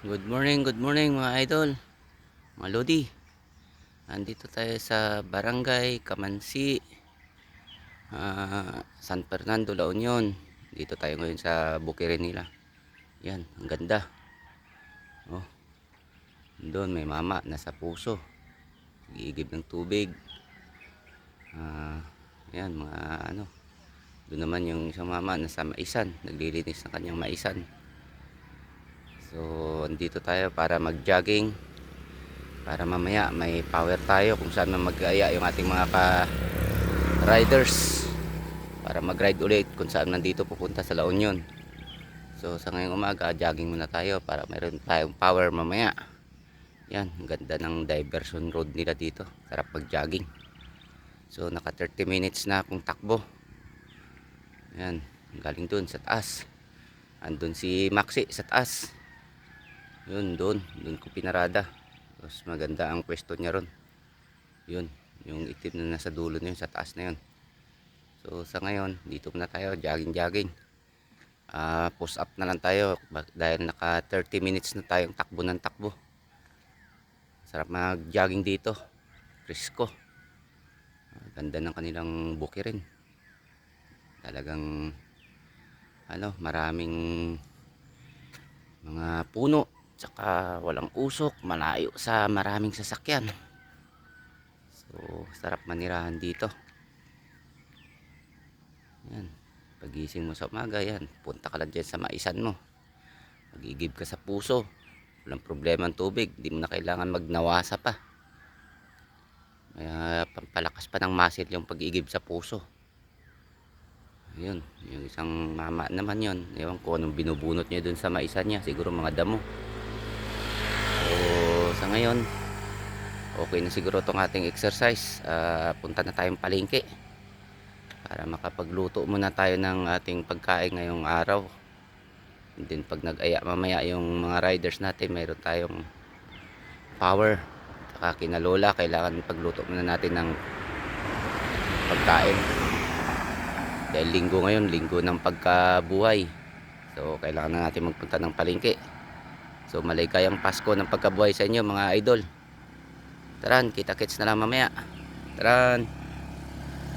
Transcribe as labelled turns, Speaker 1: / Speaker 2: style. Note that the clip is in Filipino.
Speaker 1: Good morning mga idol, mga lodi. Nandito tayo sa Barangay Kamansi, San Fernando, La Union. Dito tayo ngayon sa bukirin nila. Yan, ang ganda. Oh, doon may mama nasa puso, iigib ng tubig. Yan mga ano. Doon naman yung isang mama nasa maisan, naglilinis ng kanyang maisan. So, andito tayo para mag-jogging. Para mamaya may power tayo kung saan mag-aya yung ating mga riders para mag-ride ulit kung saan nandito pupunta sa La Union. So sa ngayong umaga jogging muna tayo para meron tayong power mamaya. Yan, ang ganda ng diversion road nila dito, sarap mag-jogging. So naka 30 minutes na akong takbo. Yan, galing dun sa taas. Andun si Maxi sa taas. Yun, doon ko pinarada. Tapos maganda ang pwesto niya ron. Yun, yung itim na nasa dulo na yun, sa taas na yun. So sa ngayon, dito muna tayo, jogging. Push up na lang tayo dahil naka 30 minutes na tayong takbo ng takbo. Sarap mag-jogging dito. Fresco. Ganda ng kanilang bukirin. Talagang maraming mga puno, tsaka walang usok, malayo sa maraming sasakyan. So sarap manirahan dito. Yan, pagising mo sa umaga, yan, punta ka lang dyan sa maisan mo, magigib ka sa puso, walang problema ang tubig, di mo na kailangan magnawasa pa. Kaya pampalakas pa ng muscle yung pag-igib sa puso. Yun, yung isang mama naman yun, ewan ko anong binubunot niya dun sa maisan niya, siguro mga damo. So sa ngayon okay na siguro tong ating exercise. Punta na tayong palengke para makapagluto muna tayo ng ating pagkain ngayong araw. And then pag nag-aya mamaya yung mga riders natin, mayroon tayong power. Saka kina Lola, kailangan pagluto muna natin ng pagkain. Dahil linggo ngayon, linggo ng pagkabuhay. So kailangan na natin magpunta ng palengke. So maligayang Pasko ng pagkabuhay sa inyo mga idol. Taran, kita-kits na lang mamaya. Taran.